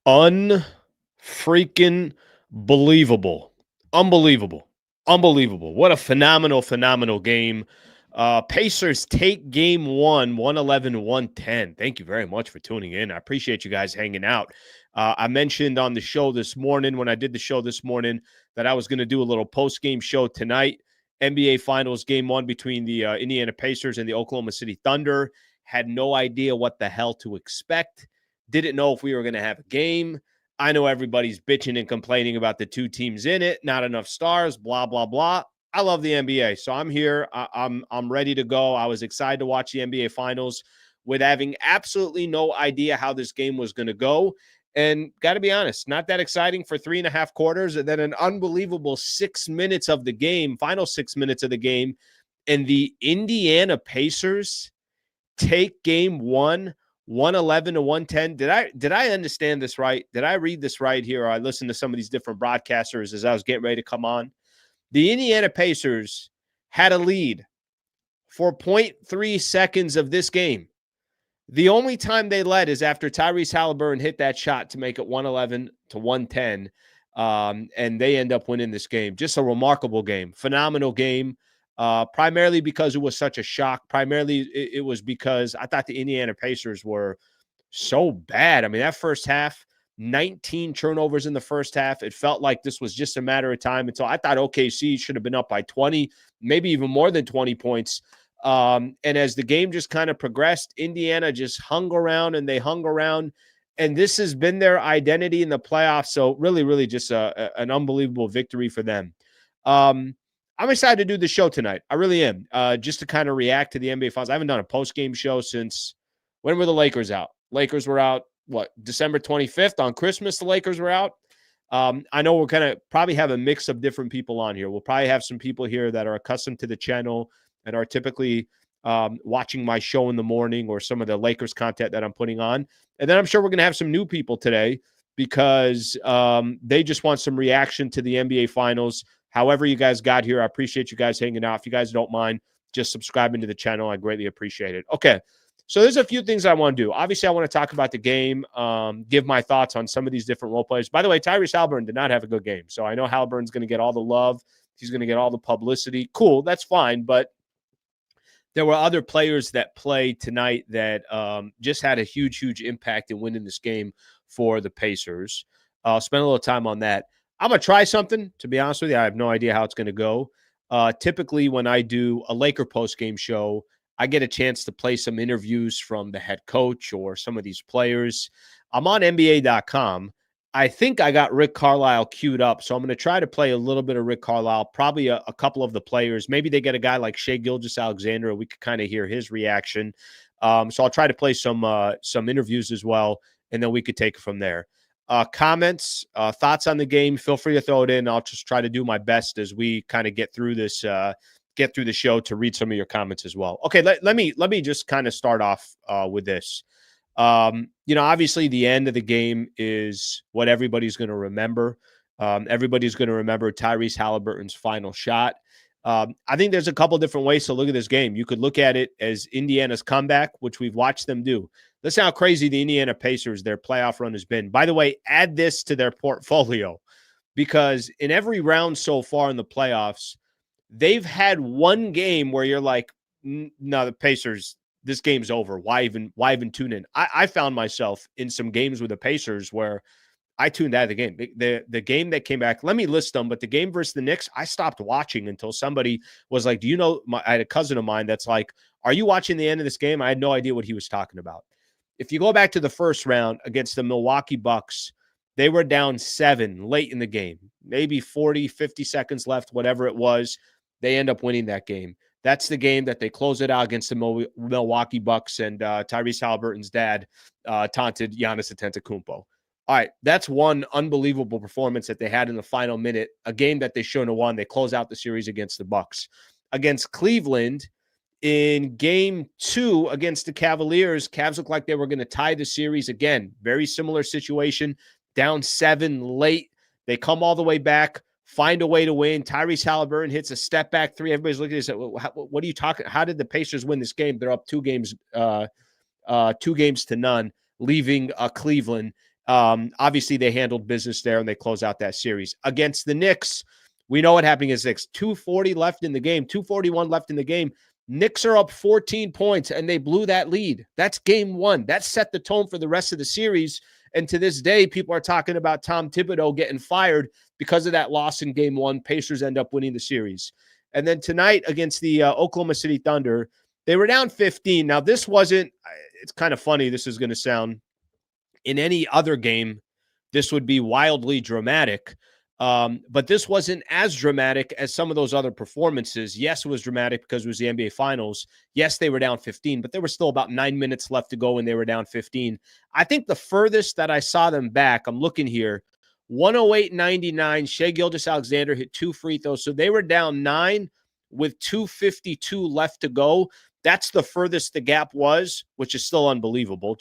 Unfreaking believable. Unbelievable. Unbelievable. What a phenomenal game. Pacers take game one, 111-110. Thank you very much for tuning in. I appreciate you guys hanging out. I mentioned on the show this morning, when I did the show this morning, that I was going to do a little post-game show tonight. NBA Finals game one between the Indiana Pacers and the Oklahoma City Thunder. Had no idea what the hell to expect. Didn't know if we were going to have a game. I know everybody's bitching and complaining about the two teams in it, not enough stars, blah, blah, blah. I love the NBA, so I'm here. I'm ready to go. I was excited to watch the NBA Finals with having absolutely no idea how this game was going to go. And got to be honest, not that exciting for 3.5 quarters, and then an unbelievable 6 minutes of the game, final 6 minutes of the game, and the Indiana Pacers take game one, 111-110. Did I understand this right? Did I read this right here? Or I listened to some of these different broadcasters as I was getting ready to come on. The Indiana Pacers had a lead for 0.3 seconds of this game. The only time they led is after Tyrese Haliburton hit that shot to make it 111-110. And they end up winning this game. Just a remarkable game, phenomenal game. Primarily because it was such a shock. Primarily it was because I thought the Indiana Pacers were so bad. I mean, that first half, 19 turnovers in the first half. It felt like this was just a matter of time until I thought OKC should have been up by 20, maybe even more than 20 points. And as the game just kind of progressed, Indiana just hung around and they hung around. And this has been their identity in the playoffs. So really just an unbelievable victory for them. I'm excited to do the show tonight. I really am. Just to kind of react to the NBA Finals. I haven't done a post-game show since when were the Lakers out? Lakers were out, December 25th on Christmas, the Lakers were out. I know we're going to probably have a mix of different people on here. We'll probably have some people here that are accustomed to the channel and are typically watching my show in the morning or some of the Lakers content that I'm putting on. And then I'm sure we're going to have some new people today because they just want some reaction to the NBA Finals. However you guys got here, I appreciate you guys hanging out. If you guys don't mind just subscribing to the channel, I greatly appreciate it. Okay, so there's a few things I want to do. Obviously, I want to talk about the game, give my thoughts on some of these different role players. By the way, Tyrese Haliburton did not have a good game. So I know Haliburton's going to get all the love. He's going to get all the publicity. Cool, that's fine. But there were other players that played tonight that just had a huge impact in winning this game for the Pacers. I'll spend a little time on that. I'm going to try something, to be honest with you. I have no idea how it's going to go. Typically, when I do a Laker post-game show, I get a chance to play some interviews from the head coach or some of these players. I'm on NBA.com. I think I got Rick Carlisle queued up, so I'm going to try to play a little bit of Rick Carlisle, probably a couple of the players. Maybe they get a guy like Shai Gilgeous-Alexander, we could kind of hear his reaction. So I'll try to play some interviews as well, and then we could take it from there. Comments, thoughts on the game, feel free to throw it in. I'll just try to do my best as we kind of get through this, get through the show to read some of your comments as well. Okay, let me just kind of start off with this. Obviously the end of the game is what everybody's going to remember. Everybody's going to remember Tyrese Haliburton's final shot. I think there's a couple different ways to look at this game. You could look at it as Indiana's comeback, which we've watched them do. Listen how crazy the Indiana Pacers, their playoff run has been. By the way, add this to their portfolio because in every round so far in the playoffs, they've had one game where you're like, no, the Pacers, this game's over. Why even tune in? I found myself in some games with the Pacers where I tuned out of the game. The game that came back, let me list them, but the game versus the Knicks, I stopped watching until somebody was like, do you know, I had a cousin of mine that's like, are you watching the end of this game? I had no idea what he was talking about. If you go back to the first round against the Milwaukee Bucks, they were down 7 late in the game, maybe 40, 50 seconds left, whatever it was. They end up winning that game. That's the game that they close it out against the Milwaukee Bucks, and Tyrese Haliburton's dad taunted Giannis Antetokounmpo. All right, that's one unbelievable performance that they had in the final minute, a game that they shouldn't have won. They close out the series against the Bucks. Against Cleveland, in game 2 against the Cavaliers, Cavs looked like they were going to tie the series again. Very similar situation, down 7 late. They come all the way back, find a way to win. Tyrese Haliburton hits a step back 3. Everybody's looking at this. What are you talking? How did the Pacers win this game? They're up 2 games to none, leaving Cleveland. Obviously, they handled business there and they close out that series. Against the Knicks, we know what happened is 2:40 left in the game, 2:41 left in the game. Knicks are up 14 points and they blew that lead. That's game one. That set the tone for the rest of the series. And to this day, people are talking about Tom Thibodeau getting fired because of that loss in game one. Pacers end up winning the series. And then tonight against the Oklahoma City Thunder, they were down 15. Now, this wasn't, it's kind of funny. This is going to sound, in any other game, this would be wildly dramatic. But this wasn't as dramatic as some of those other performances. Yes, it was dramatic because it was the NBA Finals. Yes, they were down 15, but there were still about 9 minutes left to go and they were down 15. I think the furthest that I saw them back, I'm looking here, 108-99. Shai Gilgeous-Alexander hit 2 free throws. So they were down 9 with 2:52 left to go. That's the furthest the gap was, which is still unbelievable.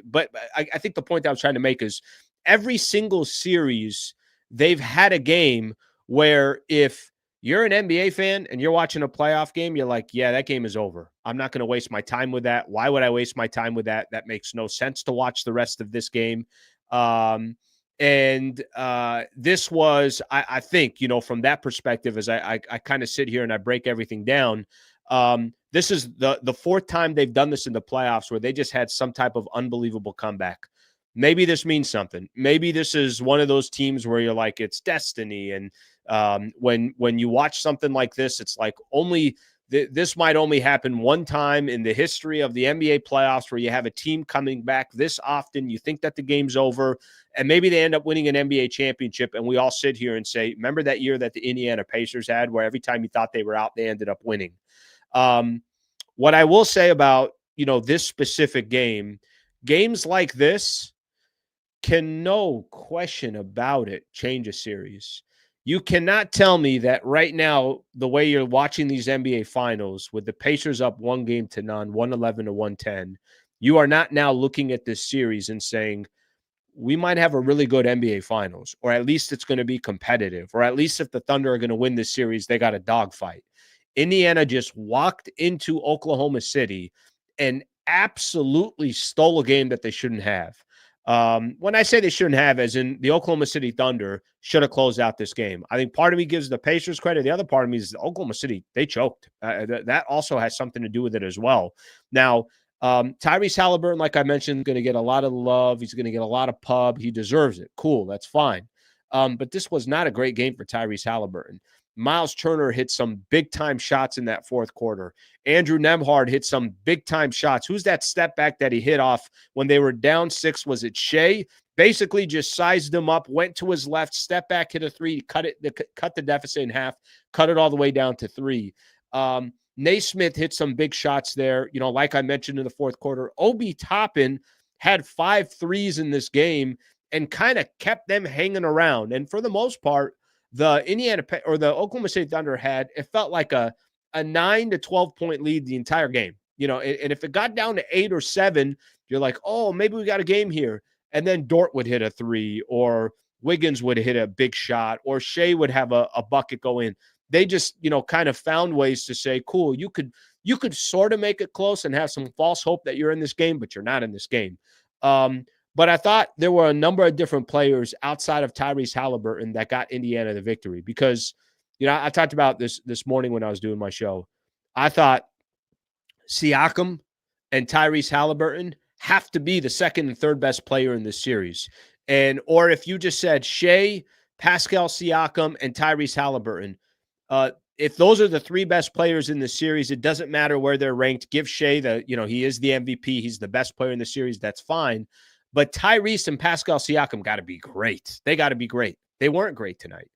But I think the point that I was trying to make is every single series they've had a game where if you're an NBA fan and you're watching a playoff game, you're like, yeah, that game is over. I'm not going to waste my time with that. Why would I waste my time with that? That makes no sense to watch the rest of this game. This was, I think, from that perspective, as I kind of sit here and I break everything down, this is the fourth time they've done this in the playoffs where they just had some type of unbelievable comeback. Maybe this means something. Maybe this is one of those teams where you're like, it's destiny. And when you watch something like this, it's like this might only happen one time in the history of the NBA playoffs where you have a team coming back this often. You think that the game's over, and maybe they end up winning an NBA championship. And we all sit here and say, remember that year that the Indiana Pacers had where every time you thought they were out, they ended up winning. What I will say about, this specific game, games like this can, no question about it, change a series. You cannot tell me that right now, the way you're watching these NBA finals with the Pacers up 1-0 111-110, you are not now looking at this series and saying, we might have a really good NBA finals, or at least it's going to be competitive, or at least if the Thunder are going to win this series, they got a dogfight. Indiana just walked into Oklahoma City and absolutely stole a game that they shouldn't have. When I say they shouldn't have, as in the Oklahoma City Thunder should have closed out this game. I think part of me gives the Pacers credit. The other part of me is Oklahoma City, they choked. That also has something to do with it as well. Now, Tyrese Haliburton, like I mentioned, going to get a lot of love. He's going to get a lot of pub. He deserves it. Cool. That's fine. But this was not a great game for Tyrese Haliburton. Miles Turner hit some big-time shots in that fourth quarter. Andrew Nembhard hit some big-time shots. Who's that step back that he hit off when they were down 6? Was it Shai? Basically just sized him up, went to his left, step back, hit a 3, cut the deficit in half, cut it all the way down to 3. Naismith hit some big shots there. Like I mentioned in the fourth quarter, Obi Toppin had 5 threes in this game and kind of kept them hanging around. And for the most part, the Oklahoma City Thunder it felt like a 9 to 12 point lead the entire game. And if it got down to 8 or 7, you're like, oh, maybe we got a game here. And then Dort would hit a 3, or Wiggins would hit a big shot, or Shai would have a bucket go in. They just, kind of found ways to say, cool, you could sort of make it close and have some false hope that you're in this game, but you're not in this game. But I thought there were a number of different players outside of Tyrese Haliburton that got Indiana the victory because, I talked about this morning when I was doing my show. I thought Siakam and Tyrese Haliburton have to be the second and third best player in this series. Or if you just said Shai, Pascal Siakam, and Tyrese Haliburton, if those are the 3 best players in the series, it doesn't matter where they're ranked. Give Shai he is the MVP. He's the best player in the series. That's fine. But Tyrese and Pascal Siakam got to be great. They got to be great. They weren't great tonight.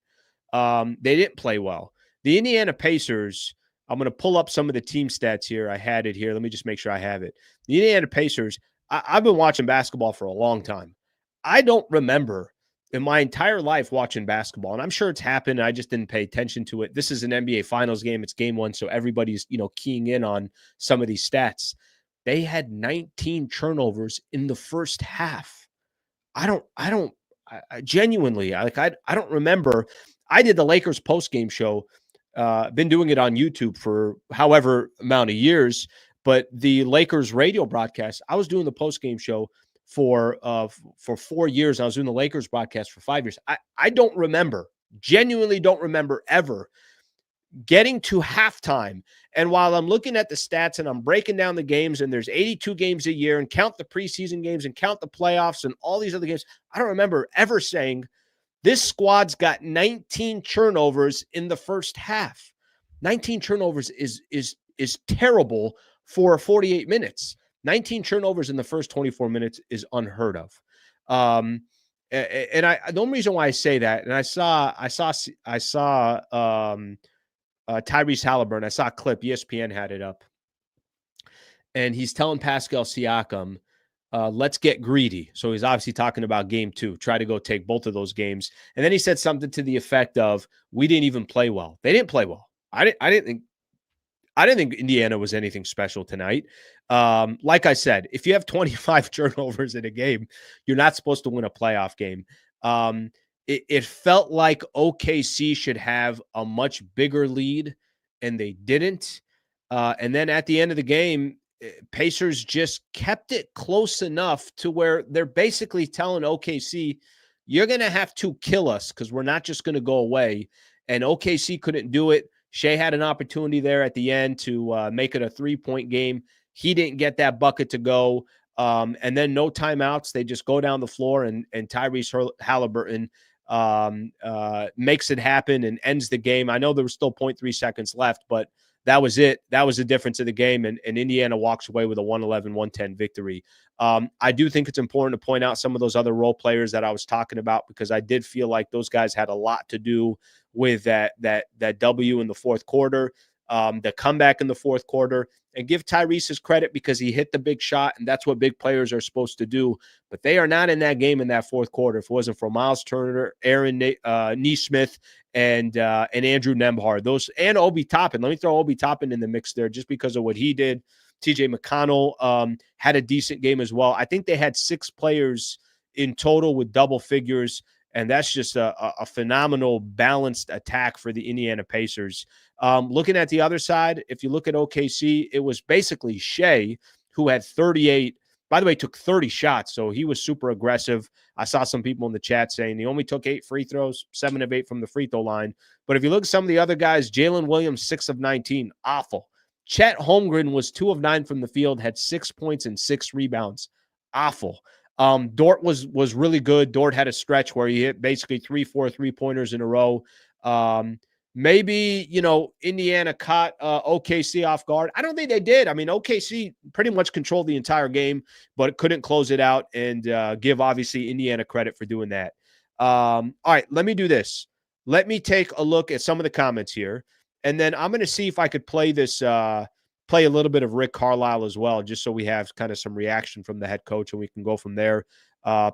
They didn't play well. The Indiana Pacers, I'm going to pull up some of the team stats here. I had it here. Let me just make sure I have it. The Indiana Pacers, I've been watching basketball for a long time. I don't remember in my entire life watching basketball, and I'm sure it's happened. I just didn't pay attention to it. This is an NBA Finals game. It's game 1, so everybody's, keying in on some of these stats. They had 19 turnovers in the first half. I genuinely don't remember. I did the Lakers post-game show. Been doing it on YouTube for however amount of years, but the Lakers radio broadcast, I was doing the post-game show for 4 years. I was doing the Lakers broadcast for 5 years. I don't remember, genuinely don't remember ever getting to halftime. And while I'm looking at the stats and I'm breaking down the games, and there's 82 games a year, and count the preseason games and count the playoffs and all these other games, I don't remember ever saying this squad's got 19 turnovers in the first half. 19 turnovers is terrible for 48 minutes. 19 turnovers in the first 24 minutes is unheard of. And the only reason why I say that, and I saw Tyrese Haliburton. I saw a clip. ESPN had it up, and he's telling Pascal Siakam, let's get greedy. So he's obviously talking about game 2. Try to go take both of those games. And then he said something to the effect of, "We didn't even play well. They didn't play well. I didn't think Indiana was anything special tonight." Like I said, if you have 25 turnovers in a game, you're not supposed to win a playoff game. It felt like OKC should have a much bigger lead, and they didn't. And then at the end of the game, Pacers just kept it close enough to where they're basically telling OKC, you're going to have to kill us because we're not just going to go away. And OKC couldn't do it. Shai had an opportunity there at the end to make it a 3-point game. He didn't get that bucket to go. And then no timeouts. They just go down the floor, and Tyrese Haliburton makes it happen and ends the game. I know there was still 0.3 seconds left, but that was it. That was the difference of the game, and Indiana walks away with a 111-110 victory. I do think it's important to point out some of those other role players that I was talking about, because I did feel like those guys had a lot to do with that W in the fourth quarter, the comeback in the fourth quarter. And give Tyrese his credit because he hit the big shot, and that's what big players are supposed to do. But they are not in that game in that fourth quarter. If it wasn't for Miles Turner, Aaron Nesmith, and Andrew Nembhard, those, and Obi Toppin. Let me throw Obi Toppin in the mix there just because of what he did. TJ McConnell had a decent game as well. I think they had 6 players in total with double figures, and that's just a phenomenal balanced attack for the Indiana Pacers. Looking at the other side, if you look at OKC, it was basically Shai who had 38. By the way, took 30 shots, so he was super aggressive. I saw some people in the chat saying he only took 8 free throws, 7 of 8 from the free throw line. But if you look at some of the other guys, Jalen Williams, 6 of 19, awful. Chet Holmgren was 2 of 9 from the field, had 6 points and 6 rebounds, awful. Dort was really good. Dort had a stretch where he hit basically 3-4 3-pointers in a row. Maybe, Indiana caught OKC off guard. I don't think they did. I mean, OKC pretty much controlled the entire game, but couldn't close it out, and give, obviously, Indiana credit for doing that. All right, let me do this. Let me take a look at some of the comments here, and then I'm going to see if I could play this, play a little bit of Rick Carlisle as well, just so we have kind of some reaction from the head coach, and we can go from there.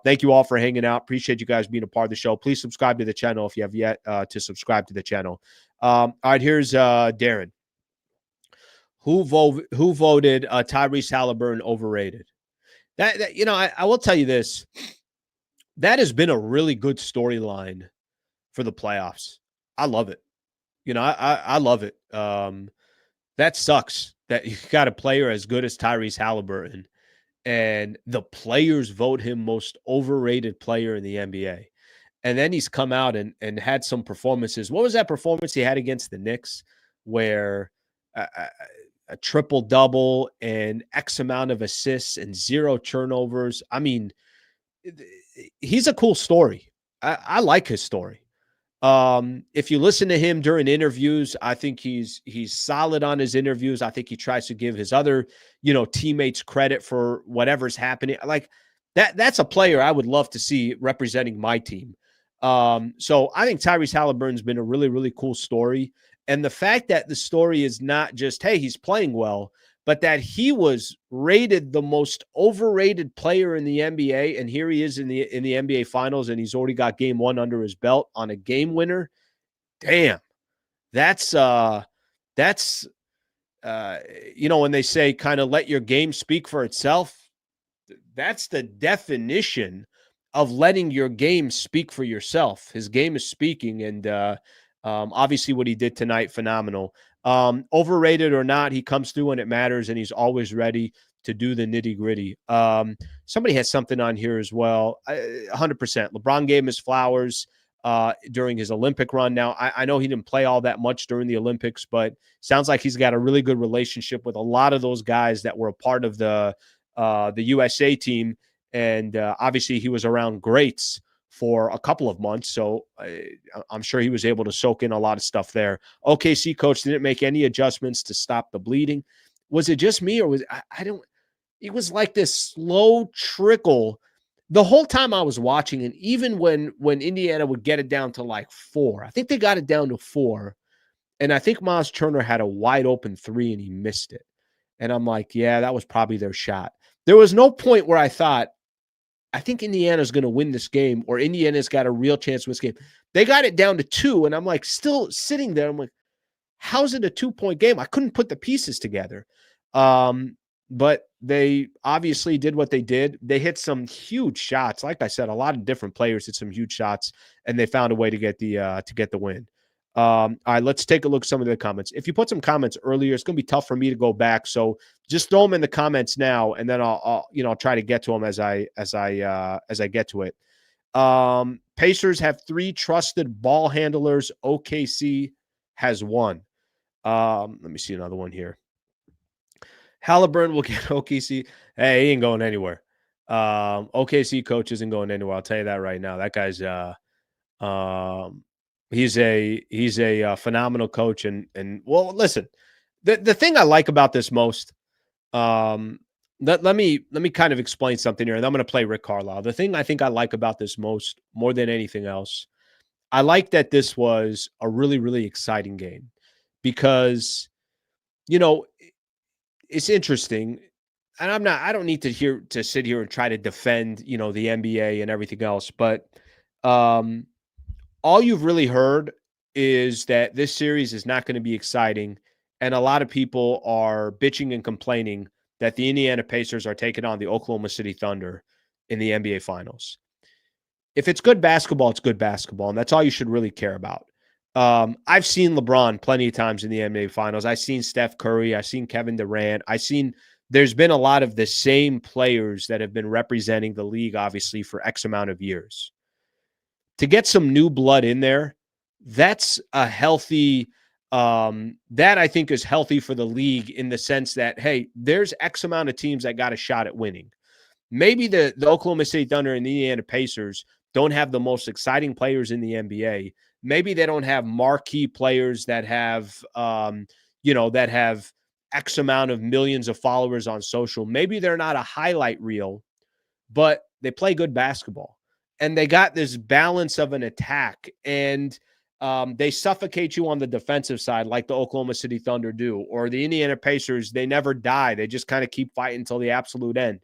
Thank you all for hanging out. Appreciate you guys being a part of the show. Please subscribe to the channel if you have yet to subscribe to the channel. All right, here's Darren. Who voted Tyrese Haliburton overrated? I will tell you this. That has been a really good storyline for the playoffs. I love it. I love it. That sucks that you got a player as good as Tyrese Haliburton, and the players vote him most overrated player in the NBA. And then he's come out and had some performances. What was that performance he had against the Knicks where a triple-double and X amount of assists and 0 turnovers? I mean, he's a cool story. I like his story. If you listen to him during interviews, I think he's solid on his interviews. I think he tries to give his other, teammates credit for whatever's happening. Like that's a player I would love to see representing my team. So I think Tyrese Haliburton's been a really, really cool story. And the fact that the story is not just, hey, he's playing well, but that he was rated the most overrated player in the NBA, and here he is in the NBA Finals, and he's already got game 1 under his belt on a game winner. Damn, that's when they say kind of let your game speak for itself. That's the definition of letting your game speak for yourself. His game is speaking, and obviously what he did tonight, phenomenal. Overrated or not, he comes through when it matters, and he's always ready. to do the nitty gritty. Somebody has something on here as well. 100%. LeBron gave him his flowers during his Olympic run. Now, I know he didn't play all that much during the Olympics, but sounds like he's got a really good relationship with a lot of those guys that were a part of the USA team. And obviously he was around greats for a couple of months. So I'm sure he was able to soak in a lot of stuff there. OKC coach didn't make any adjustments to stop the bleeding. Was it just me, or was I don't, it was like this slow trickle the whole time I was watching. And even when Indiana would get it down to like 4, I think they got it down to 4. And I think Miles Turner had a wide open 3 and he missed it. And I'm like, yeah, that was probably their shot. There was no point where I thought, I think Indiana's going to win this game, or Indiana's got a real chance to win this game. They got it down to 2, and I'm like still sitting there. I'm like, how's it a 2-point game? I couldn't put the pieces together. But they obviously did what they did. They hit some huge shots. Like I said, a lot of different players hit some huge shots, and they found a way to get the win. All right, let's take a look at some of the comments. If you put some comments earlier, it's going to be tough for me to go back. So just throw them in the comments now, and then I'll try to get to them as I get to it. Pacers have 3 trusted ball handlers. OKC has 1. Let me see another one here. Haliburton will get OKC. Hey, he ain't going anywhere. OKC coach isn't going anywhere. I'll tell you that right now. That guy's he's a phenomenal coach. And well, listen, the thing I like about this most, let me kind of explain something here, and I'm going to play Rick Carlisle. The thing I think I like about this most, more than anything else, I like that this was a really, really exciting game because, it's interesting. And I don't need to sit here and try to defend, the NBA and everything else, but all you've really heard is that this series is not going to be exciting. And a lot of people are bitching and complaining that the Indiana Pacers are taking on the Oklahoma City Thunder in the NBA Finals. If it's good basketball, it's good basketball. And that's all you should really care about. I've seen LeBron plenty of times in the NBA Finals. I've seen Steph Curry. I've seen Kevin Durant. There's been a lot of the same players that have been representing the league, obviously, for X amount of years. To get some new blood in there, that's a healthy, that I think is healthy for the league in the sense that, hey, there's X amount of teams that got a shot at winning. Maybe the Oklahoma City Thunder and the Indiana Pacers don't have the most exciting players in the NBA. Maybe they don't have marquee players that have, that have X amount of millions of followers on social. Maybe they're not a highlight reel, but they play good basketball. And they got this balance of an attack, and they suffocate you on the defensive side like the Oklahoma City Thunder do, or the Indiana Pacers. They never die. They just kind of keep fighting until the absolute end.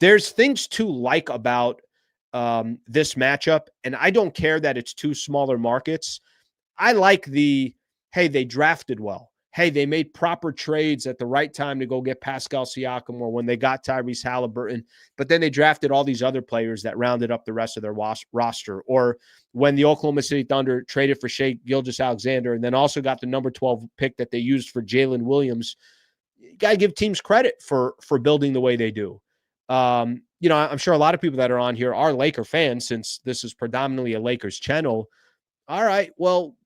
There's things to like about this matchup, and I don't care that it's 2 smaller markets. I like hey, they drafted well. Hey, they made proper trades at the right time to go get Pascal Siakam, or when they got Tyrese Haliburton, but then they drafted all these other players that rounded up the rest of their roster. Or when the Oklahoma City Thunder traded for Shai Gilgeous-Alexander and then also got the number 12 pick that they used for Jalen Williams. You got to give teams credit for building the way they do. I'm sure a lot of people that are on here are Laker fans, since this is predominantly a Lakers channel. All right, well,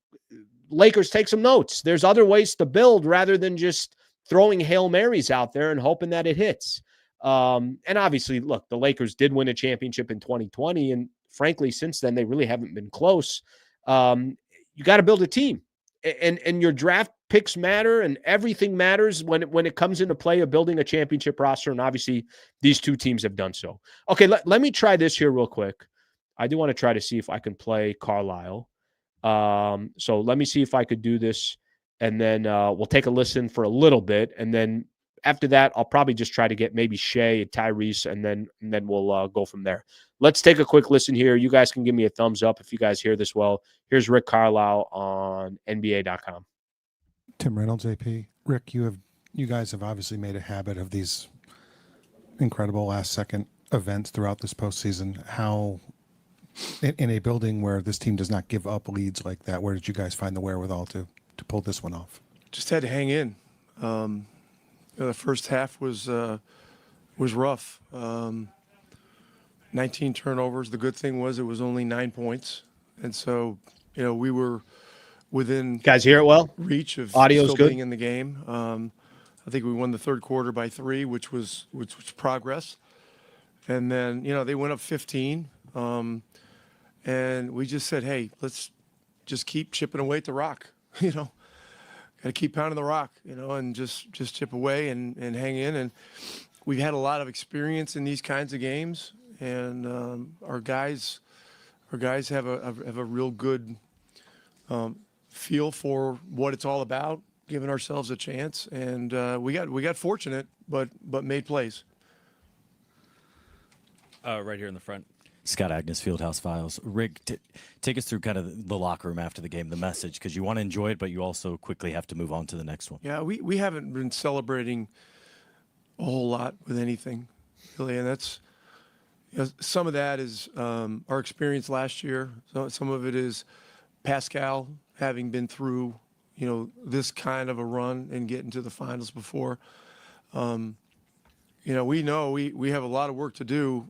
Lakers, take some notes. There's other ways to build rather than just throwing Hail Marys out there and hoping that it hits. And obviously, look, the Lakers did win a championship in 2020. And frankly, since then, they really haven't been close. You got to build a team. And your draft picks matter, and everything matters when it comes into play of building a championship roster. And obviously, these 2 teams have done so. Okay, let me try this here real quick. I do want to try to see if I can play Carlisle. So let me see if I could do this, and then we'll take a listen for a little bit, and then after that, I'll probably just try to get maybe Shai and Tyrese, and then we'll go from there. Let's take a quick listen here. You guys can give me a thumbs up if you guys hear this well. Here's Rick Carlisle on NBA.com. Tim Reynolds, AP. Rick, you guys have obviously made a habit of these incredible last-second events throughout this postseason. How, in a building where this team does not give up leads like that, where did you guys find the wherewithal to pull this one off? Just had to hang in. The first half was rough. 19 turnovers. The good thing was it was only 9 points. And so, we were within Guys hear it well? reach of Audio's still good? being in the game. I think we won the third quarter by 3, which was progress. And then, they went up 15. And we just said, hey, let's just keep chipping away at the rock, got to keep pounding the rock, and just chip away and hang in. And we've had a lot of experience in these kinds of games, and our guys have a real good feel for what it's all about, giving ourselves a chance. And we got fortunate, but made plays. Right here in the front. Scott Agnes, Fieldhouse Files. Rick, take us through kind of the locker room after the game, the message, because you want to enjoy it, but you also quickly have to move on to the next one. Yeah, we haven't been celebrating a whole lot with anything, really, and that's some of that is our experience last year. So some of it is Pascal having been through this kind of a run and getting to the finals before. We know we have a lot of work to do.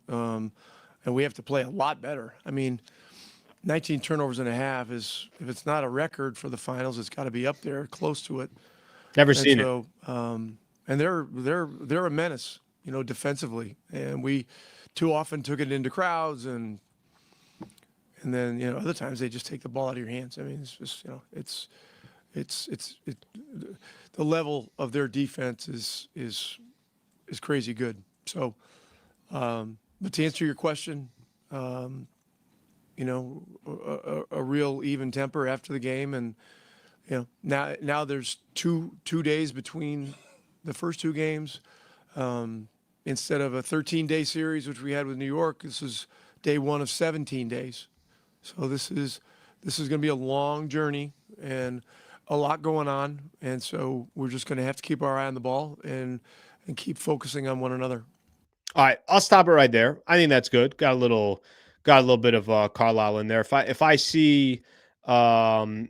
And we have to play a lot better. I mean, 19 turnovers and a half is, if it's not a record for the finals, it's got to be up there, close to it. Never seen it. And they're a menace, defensively. And we too often took it into crowds, and then other times they just take the ball out of your hands. I mean, it's just the level of their defense is crazy good. So. But to answer your question, a real even temper after the game, and now there's two days between the first two games, instead of a 13-day series which we had with New York. This is day 1 of 17 days, so this is going to be a long journey and a lot going on, and so we're just going to have to keep our eye on the ball and keep focusing on one another. All right, I'll stop it right there. I think that's good. Got a little bit of Carlisle in there. If I see Tyrese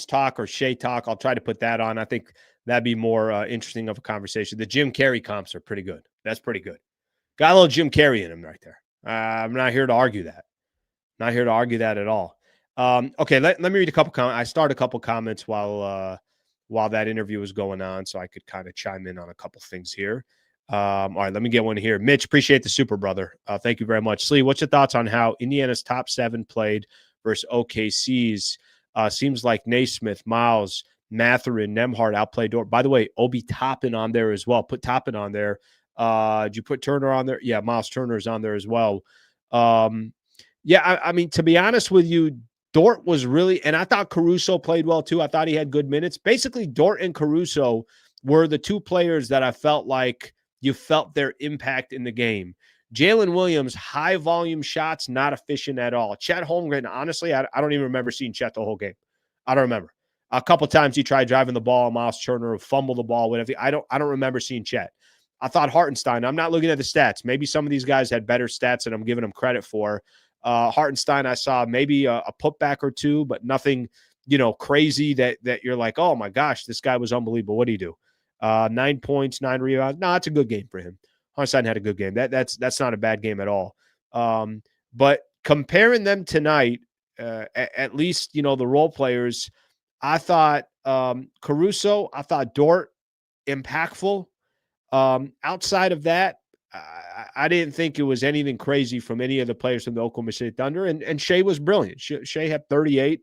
talk or Shai talk, I'll try to put that on. I think that'd be more interesting of a conversation. The Jim Carrey comps are pretty good. That's pretty good. Got a little Jim Carrey in him right there. I'm not here to argue that. Not here to argue that at all. Okay, let me read a couple comments. I started a couple comments while that interview was going on, so I could kind of chime in on a couple things here. All right, let me get one here. Mitch, appreciate the super, brother. Thank you very much. Slee, what's your thoughts on how Indiana's top 7 played versus OKC's? Seems like Naismith, Miles, Mathurin, Nembhard outplayed Dort. By the way, Obi Toppin on there as well. Put Toppin on there. Did you put Turner on there? Yeah, Miles Turner's on there as well. I mean, to be honest with you, Dort was really, and I thought Caruso played well too. I thought he had good minutes. Basically, Dort and Caruso were the two players that I felt like you felt their impact in the game. Jalen Williams, high volume shots, not efficient at all. Chet Holmgren, honestly, I don't even remember seeing Chet the whole game. I don't remember. A couple times he tried driving the ball, Miles Turner fumbled the ball, whatever. I don't remember seeing Chet. I thought Hartenstein, I'm not looking at the stats. Maybe some of these guys had better stats than I'm giving them credit for. Hartenstein, I saw maybe a putback or two, but nothing, crazy that you're like, oh my gosh, this guy was unbelievable. What do you do? 9 points, 9 rebounds. No, it's a good game for him. Hartenstein had a good game. That's not a bad game at all. But comparing them tonight, at least, the role players, I thought Caruso, I thought Dort, impactful. Outside of that, I didn't think it was anything crazy from any of the players from the Oklahoma City Thunder. And Shai was brilliant. Shai had 38.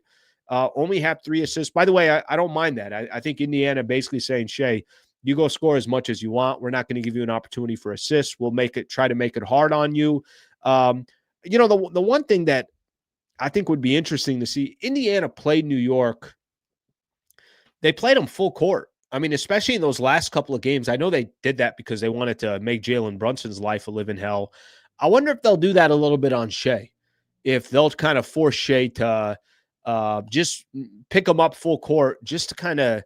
Only have 3 assists. By the way, I don't mind that. I think Indiana basically saying, Shai, you go score as much as you want. We're not going to give you an opportunity for assists. We'll try to make it hard on you. The one thing that I think would be interesting to see, Indiana played New York. They played them full court. I mean, especially in those last couple of games. I know they did that because they wanted to make Jalen Brunson's life a living hell. I wonder if they'll do that a little bit on Shai. If they'll kind of force Shai to just pick him up full court just to kind of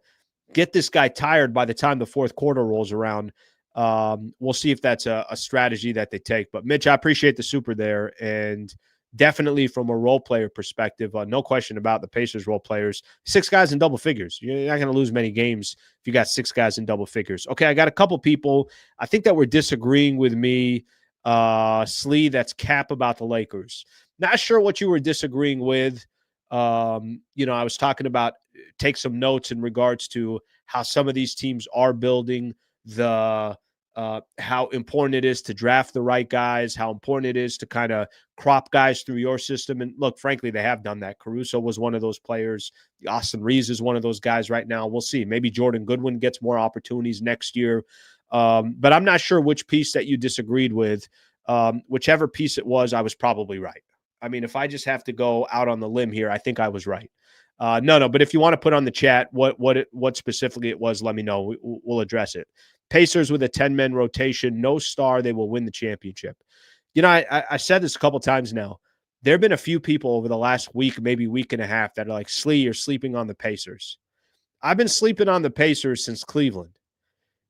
get this guy tired by the time the fourth quarter rolls around. We'll see if that's a strategy that they take. But, Mitch, I appreciate the super there. And, definitely from a role player perspective, no question about the Pacers role players, 6 guys in double figures. You're not going to lose many games if you got 6 guys in double figures. Okay, I got a couple people I think that were disagreeing with me. Slee, that's Cap about the Lakers. Not sure what you were disagreeing with. I was talking about take some notes in regards to how some of these teams are building, the how important it is to draft the right guys, how important it is to kind of crop guys through your system. And look, frankly, they have done that. Caruso was one of those players. Austin Reeves is one of those guys right now. We'll see. Maybe Jordan Goodwin gets more opportunities next year. But I'm not sure which piece that you disagreed with. Whichever piece it was, I was probably right. I mean, if I just have to go out on the limb here, I think I was right. No, but if you want to put on the chat what specifically it was, let me know. We'll address it. Pacers with a 10-man rotation, no star, they will win the championship. I said this a couple times now. There have been a few people over the last week, maybe week and a half, that are like, Slee, you're sleeping on the Pacers. I've been sleeping on the Pacers since Cleveland.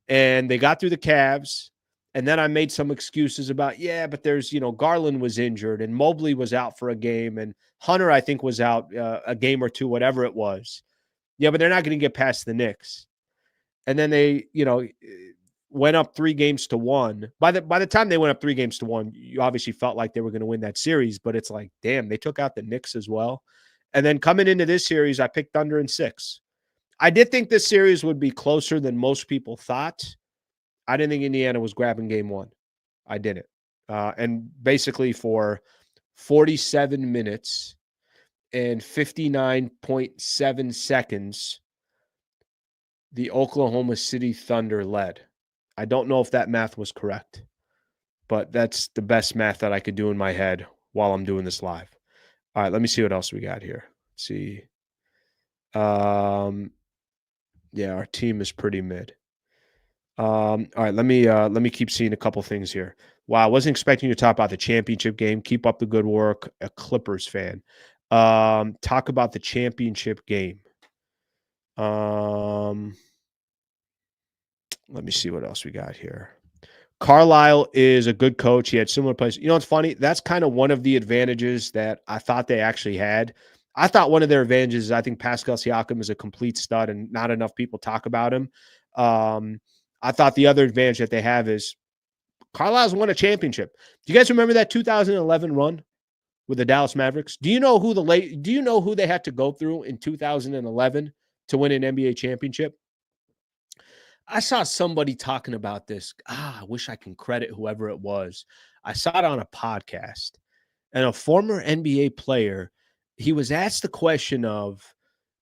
And they got through the Cavs. And then I made some excuses about, but there's, Garland was injured and Mobley was out for a game. And Hunter, I think, was out a game or two, whatever it was. Yeah, but they're not going to get past the Knicks. And then they, went up 3-1. By the time they went up 3-1, you obviously felt like they were going to win that series. But it's like, damn, they took out the Knicks as well. And then coming into this series, I picked Thunder in 6. I did think this series would be closer than most people thought. I didn't think Indiana was grabbing game 1. I didn't. And basically for 47 minutes and 59.7 seconds, the Oklahoma City Thunder led. I don't know if that math was correct, but that's the best math that I could do in my head while I'm doing this live. All right, let me see what else we got here. Let's see. Our team is pretty mid. All right, let me keep seeing a couple things here. Wow, I wasn't expecting you to talk about the championship game. Keep up the good work. A Clippers fan. Talk about the championship game. Let me see what else we got here. Carlisle is a good coach. He had similar plays. It's funny. That's kind of one of the advantages that I thought they actually had. I thought one of their advantages is I think Pascal Siakam is a complete stud and not enough people talk about him. I thought the other advantage that they have is Carlisle's won a championship. Do you guys remember that 2011 run with the Dallas Mavericks? Do you know who they had to go through in 2011 to win an NBA championship? I saw somebody talking about this. I wish I can credit whoever it was. I saw it on a podcast, and a former NBA player, he was asked the question of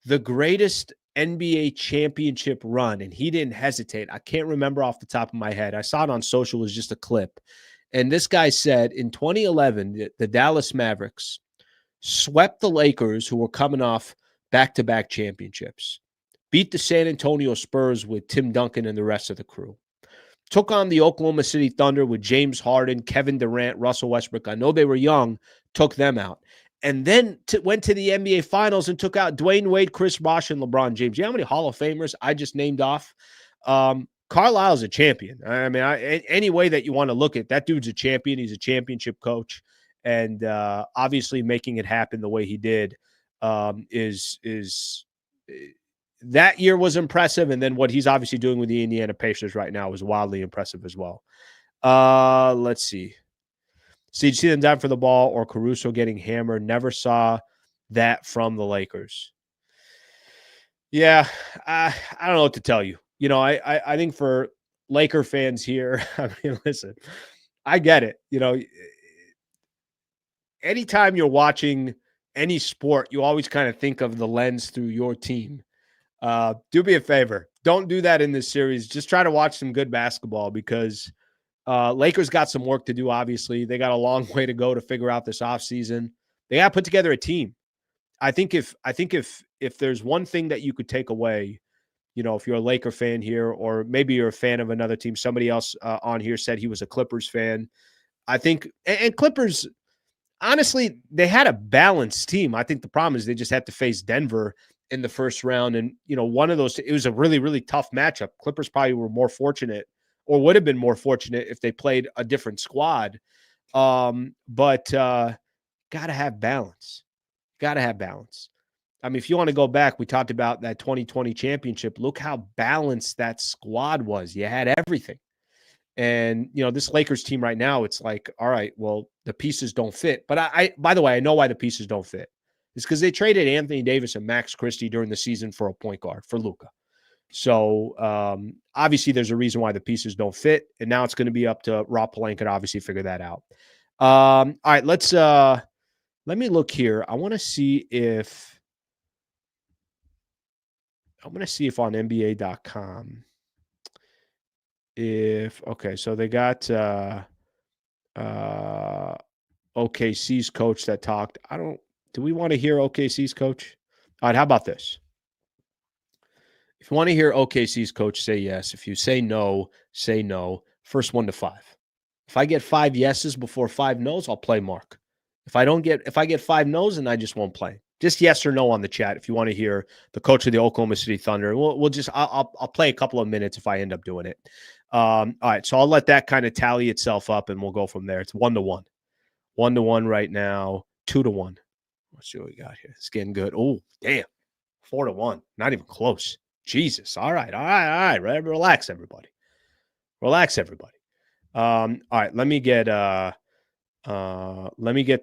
the greatest NBA championship run, and he didn't hesitate. I can't remember off the top of my head. I saw it on social. It was just a clip. And this guy said in 2011, the Dallas Mavericks swept the Lakers, who were coming off back-to-back championships, beat the San Antonio Spurs with Tim Duncan and the rest of the crew, took on the Oklahoma City Thunder with James Harden, Kevin Durant, Russell Westbrook. I know they were young, took them out. And then went to the NBA Finals and took out Dwayne Wade, Chris Bosh, and LeBron James. You know how many Hall of Famers I just named off? Carlisle's a champion. I mean, any way that you want to look at that dude's a champion. He's a championship coach. And obviously making it happen the way he did is that year was impressive. And then what he's obviously doing with the Indiana Pacers right now is wildly impressive as well. Let's see. So did you see them dive for the ball or Caruso getting hammered? Never saw that from the Lakers. Yeah, I don't know what to tell you. I think for Laker fans here, I mean, listen, I get it. Anytime you're watching any sport, you always kind of think of the lens through your team. Do me a favor. Don't do that in this series. Just try to watch some good basketball because Lakers got some work to do, obviously. They got a long way to go to figure out this offseason. They got to put together a team. I think if there's one thing that you could take away, if you're a Laker fan here, or maybe you're a fan of another team, somebody else on here said he was a Clippers fan. I think, and Clippers, honestly, they had a balanced team. I think the problem is they just had to face Denver in the first round. And, one of those, it was a really, really tough matchup. Clippers probably were more fortunate or would have been more fortunate if they played a different squad. But Got to have balance. Got to have balance. I mean, if you want to go back, we talked about that 2020 championship. Look how balanced that squad was. You had everything. And, this Lakers team right now, it's like, all right, well, the pieces don't fit. But by the way, I know why the pieces don't fit. It's because they traded Anthony Davis and Max Christie during the season for a point guard, for Luka. So obviously there's a reason why the pieces don't fit. And now it's going to be up to Rob Pelinka to obviously figure that out. All right, let me look here. I want to see if on NBA.com, so they got OKC's coach that talked. Do we want to hear OKC's coach? All right, how about this? If you want to hear OKC's coach, say yes. If you say no, say no. First 1 to 5. If I get 5 yeses before 5 no's, I'll play Mark. If I get 5 no's, then I just won't play. Just yes or no on the chat if you want to hear the coach of the Oklahoma City Thunder. I'll play a couple of minutes if I end up doing it. All right, so I'll let that kind of tally itself up, and we'll go from there. It's 1-1. 1-1 right now. 2-1. Let's see what we got here. It's getting good. Oh, damn. 4-1. Not even close. Jesus. All right. Relax, everybody. All right, let me get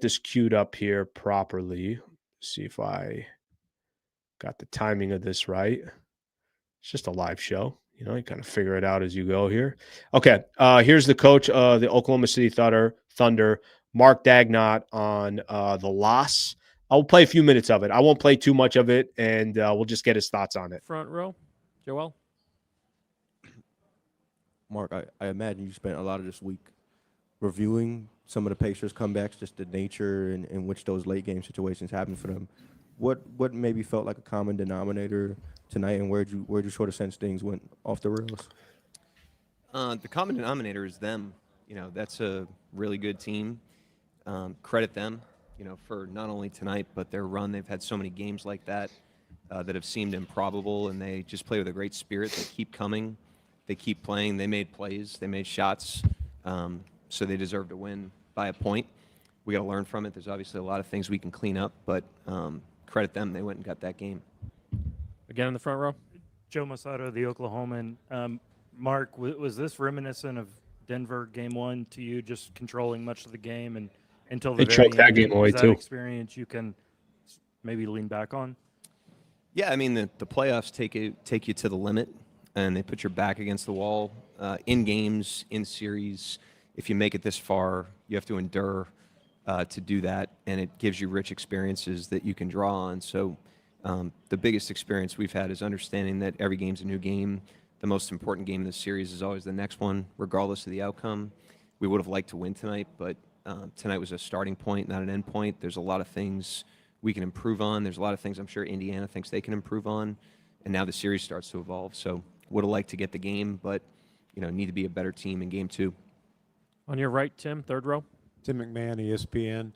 this queued up here properly. See if I got the timing of this right. It's just a live show. You kind of figure it out as you go here. Okay, here's the coach of the Oklahoma City Thunder, Mark Daigneault, on the loss. I'll play a few minutes of it. I won't play too much of it, and we'll just get his thoughts on it. Front row, Joel. Mark, I imagine you spent a lot of this week reviewing some of the Pacers' comebacks, just the nature in which those late game situations happen for them. What maybe felt like a common denominator tonight, and where'd you sort of sense things went off the rails? The common denominator is them. That's a really good team. Credit them, for not only tonight but their run. They've had so many games like that that have seemed improbable, and they just play with a great spirit. They keep coming. They keep playing. They made plays. They made shots. So they deserve to win by a point. We got to learn from it. There's obviously a lot of things we can clean up, but credit them. They went and got that game. Again in the front row. Joe Masato, the Oklahoman. Mark, was this reminiscent of Denver Game 1 to you, just controlling much of the game and until the They very choked that end? game away, Is that too. experience you can maybe lean back on? Yeah, I mean, the playoffs take you to the limit, and they put your back against the wall in games, in series. If you make it this far, you have to endure to do that, and it gives you rich experiences that you can draw on. So the biggest experience we've had is understanding that every game's a new game. The most important game in the series is always the next one, regardless of the outcome. We would have liked to win tonight, but tonight was a starting point, not an end point. There's a lot of things we can improve on. There's a lot of things I'm sure Indiana thinks they can improve on, and now the series starts to evolve. So would have liked to get the game, but need to be a better team in game 2. On your right, Tim, third row. Tim McMahon, ESPN.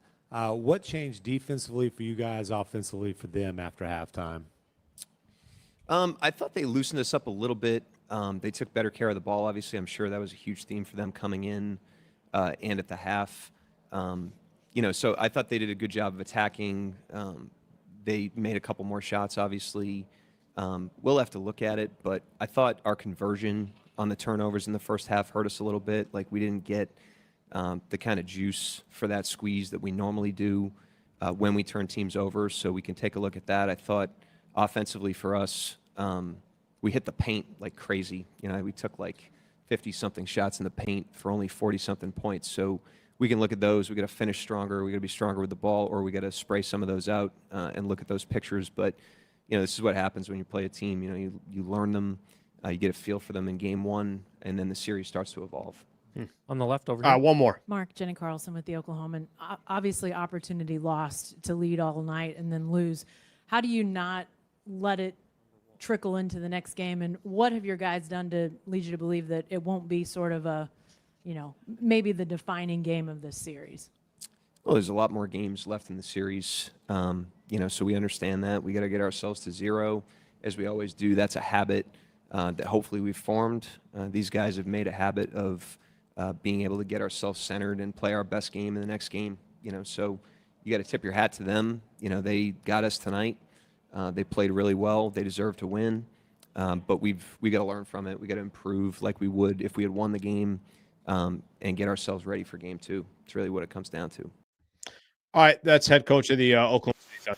What changed defensively for you guys, offensively for them after halftime? I thought they loosened us up a little bit. They took better care of the ball. Obviously, I'm sure that was a huge theme for them coming in and at the half. So I thought they did a good job of attacking. They made a couple more shots, obviously. We'll have to look at it, but I thought our conversion on the turnovers in the first half hurt us a little bit. Like, we didn't get the kind of juice for that squeeze that we normally do when we turn teams over, so we can take a look at that. I thought offensively for us, we hit the paint like crazy. We took like 50-something shots in the paint for only 40-something points. So we can look at those. We got to finish stronger. We got to be stronger with the ball, or we got to spray some of those out and look at those pictures. But this is what happens when you play a team. You learn them, you get a feel for them in game 1, and then the series starts to evolve. On the left over here. One more. Mark, Jenny Carlson with the Oklahoman. Obviously, opportunity lost to lead all night and then lose. How do you not let it trickle into the next game? And what have your guys done to lead you to believe that it won't be sort of a, maybe the defining game of this series? Well, there's a lot more games left in the series, so we understand that. We got to get ourselves to 0, as we always do. That's a habit that hopefully we've formed. These guys have made a habit of being able to get ourselves centered and play our best game in the next game. So you got to tip your hat to them. They got us tonight. They played really well. They deserve to win. But we got to learn from it. We got to improve like we would if we had won the game, and get ourselves ready for game 2. It's really what it comes down to. All right, that's head coach of the Oklahoma City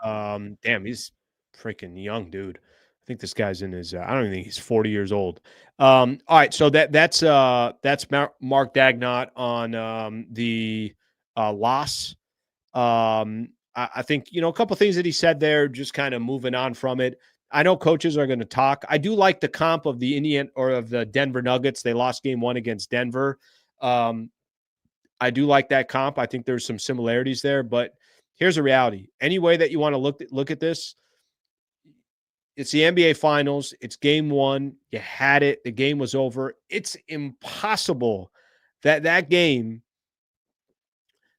Thunder. Damn, he's freaking young, dude. I think this guy's in his. I don't even think he's 40 years old. All right, so that's Mark Daigneault on the loss. I think a couple things that he said there, just kind of moving on from it. I know coaches are going to talk. I do like the comp of the the Denver Nuggets. They lost game 1 against Denver. I do like that comp. I think there's some similarities there, but here's the reality. Any way that you want to look at this, it's the NBA Finals. It's game 1. You had it. The game was over. It's impossible that game,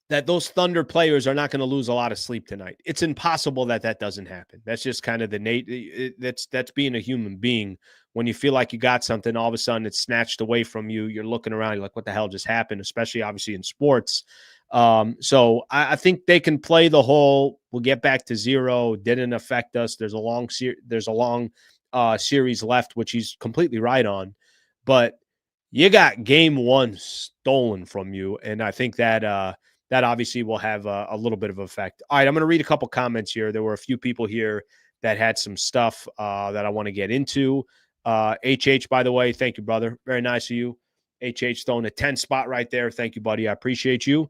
that those Thunder players are not going to lose a lot of sleep tonight. It's impossible that doesn't happen. That's just kind of that's being a human being. When you feel like you got something, all of a sudden it's snatched away from you. You're looking around, you're like, what the hell just happened? Especially obviously in sports. So I think they can play the whole, we'll get back to 0. Didn't affect us. There's a long series left, which he's completely right on. But you got game 1 stolen from you. And I think that obviously will have a little bit of effect. All right, I'm going to read a couple comments here. There were a few people here that had some stuff that I want to get into. HH, by the way, thank you, brother. Very nice of you. HH throwing a 10 spot right there. Thank you, buddy. I appreciate you.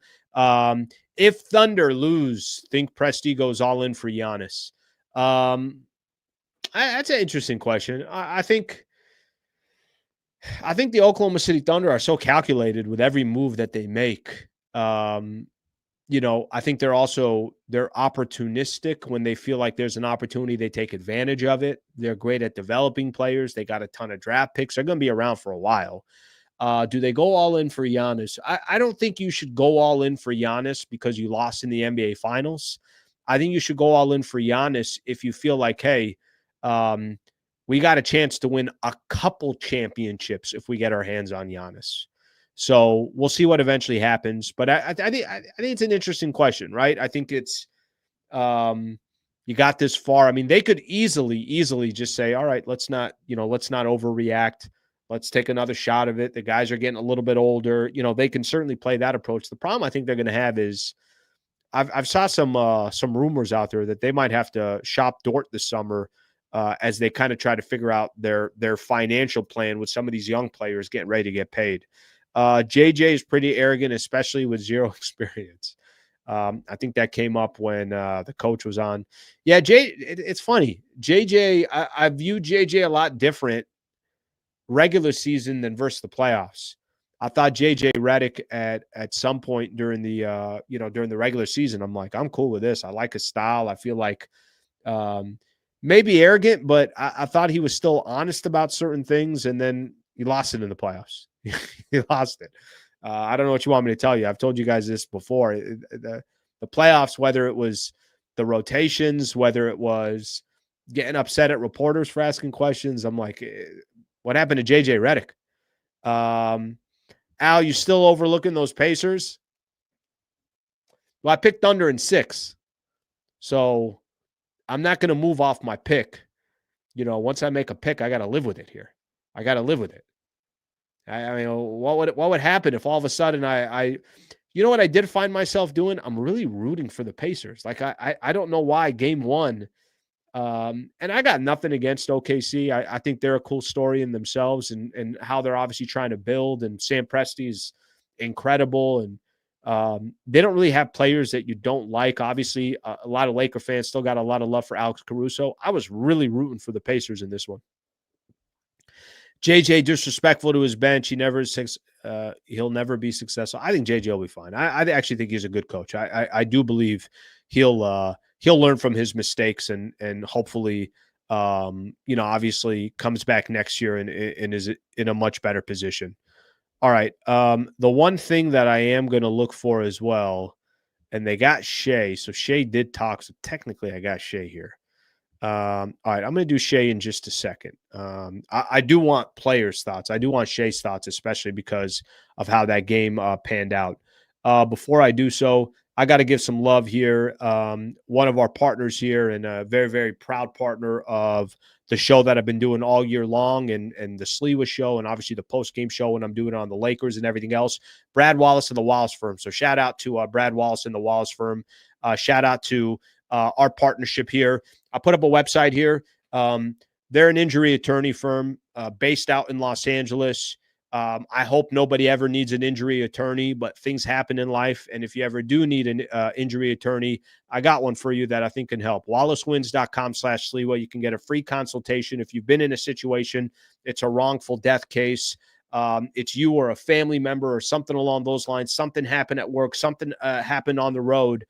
If Thunder lose, think Presti goes all in for Giannis. That's an interesting question. I think the Oklahoma City Thunder are so calculated with every move that they make. I think they're opportunistic. When they feel like there's an opportunity, they take advantage of it. They're great at developing players. They got a ton of draft picks. They're going to be around for a while. Do they go all in for Giannis? I don't think you should go all in for Giannis because you lost in the NBA Finals. I think you should go all in for Giannis if you feel like, hey, we got a chance to win a couple championships if we get our hands on Giannis. So we'll see what eventually happens. But I think it's an interesting question, right? I think it's you got this far. I mean, they could easily just say, all right, let's not overreact. Let's take another shot of it. The guys are getting a little bit older. They can certainly play that approach. The problem I think they're going to have is I've saw some rumors out there that they might have to shop Dort this summer as they kind of try to figure out their financial plan with some of these young players getting ready to get paid. JJ is pretty arrogant, especially with 0 experience. I think that came up when the coach was on. Yeah, it's funny. JJ, I view JJ a lot different regular season than versus the playoffs. I thought JJ Redick at some point during the regular season, I'm like, I'm cool with this. I like his style. I feel like maybe arrogant, but I thought he was still honest about certain things, and then he lost it in the playoffs. He lost it. I don't know what you want me to tell you. I've told you guys this before. The playoffs, whether it was the rotations, whether it was getting upset at reporters for asking questions, I'm like, what happened to JJ Redick? Al, you still overlooking those Pacers? Well, I picked Thunder in 6. So I'm not going to move off my pick. Once I make a pick, I got to live with it here. I got to live with it. I mean, what would happen if all of a sudden I what I did find myself doing? I'm really rooting for the Pacers. Like I don't know why game 1, and I got nothing against OKC. I think they're a cool story in themselves and how they're obviously trying to build. And Sam Presti is incredible, and they don't really have players that you don't like. Obviously, a lot of Laker fans still got a lot of love for Alex Caruso. I was really rooting for the Pacers in this one. JJ disrespectful to his bench. He'll never be successful. I think JJ will be fine. I actually think he's a good coach. I do believe he'll learn from his mistakes and hopefully, obviously comes back next year and is in a much better position. All right. The one thing that I am going to look for as well, and they got Shai. So Shai did talk. So technically I got Shai here. All right, I'm going to do Shai in just a second. I do want players' thoughts. I do want Shai's thoughts, especially because of how that game panned out. Before I do so, I got to give some love here. One of our partners here, and a very, very proud partner of the show that I've been doing all year long, and the Sliwa show, and obviously the post-game show when I'm doing it on the Lakers and everything else, Brad Wallace and the Wallace Firm. So shout out to Brad Wallace and the Wallace Firm. Shout out to our partnership here. I put up a website here. They're an injury attorney firm based out in Los Angeles. I hope nobody ever needs an injury attorney, but things happen in life. And if you ever do need an injury attorney, I got one for you that I think can help. WallaceWins.com/Sliwa. You can get a free consultation if you've been in a situation. It's a wrongful death case. It's you or a family member or something along those lines. Something happened at work. Something happened on the road.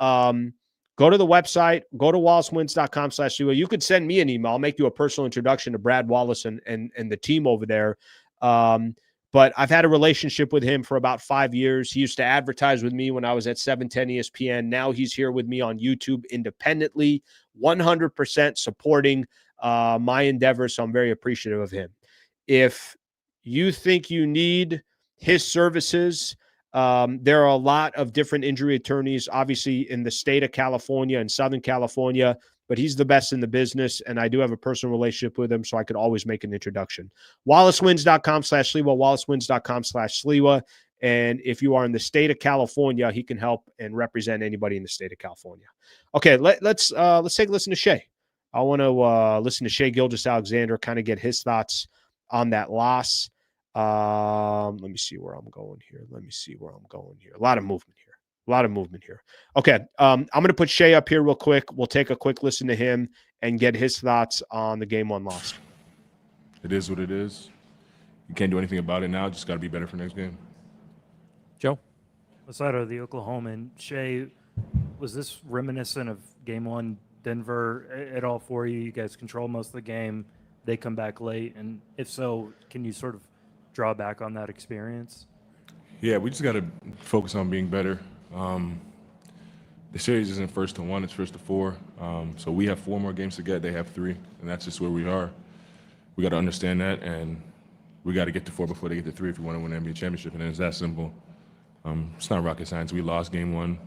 Go to the website. Go to WallaceWins.com/Sliwa. You could send me an email. I'll make you a personal introduction to Brad Wallace and the team over there. But I've had a relationship with him for about 5 years. He used to advertise with me when I was at 710 ESPN. Now he's here with me on YouTube independently, 100% supporting my endeavors. So I'm very appreciative of him. If you think you need his services, there are a lot of different injury attorneys, obviously in the state of California and Southern California, but he's the best in the business, and I do have a personal relationship with him, so I could always make an introduction. WallaceWins.com/Sliwa, WallaceWins.com/Sliwa, and if you are in the state of California, he can help and represent anybody in the state of California. Okay, let's take a listen to Shai. I want to listen to Shai Gilgeous-Alexander, kind of get his thoughts on that loss. Let me see where I'm going here. A lot of movement here. Okay. I'm going to put Shai up here real quick. We'll take a quick listen to him and get his thoughts on the game 1 loss. It is what it is. You can't do anything about it now. Just got to be better for next game. Joe? Aside of the Oklahoman, Shai, was this reminiscent of game 1 Denver at all for you? You guys control most of the game. They come back late. And if so, can you sort of draw back on that experience? Yeah, we just got to focus on being better. The series isn't 1-1, it's 1-4. So we have 4 more games to get. They have 3, and that's just where we are. We got to understand that, and we got to get to 4 before they get to 3 if we want to win the NBA championship, and it's that simple. It's not rocket science. We lost game 1.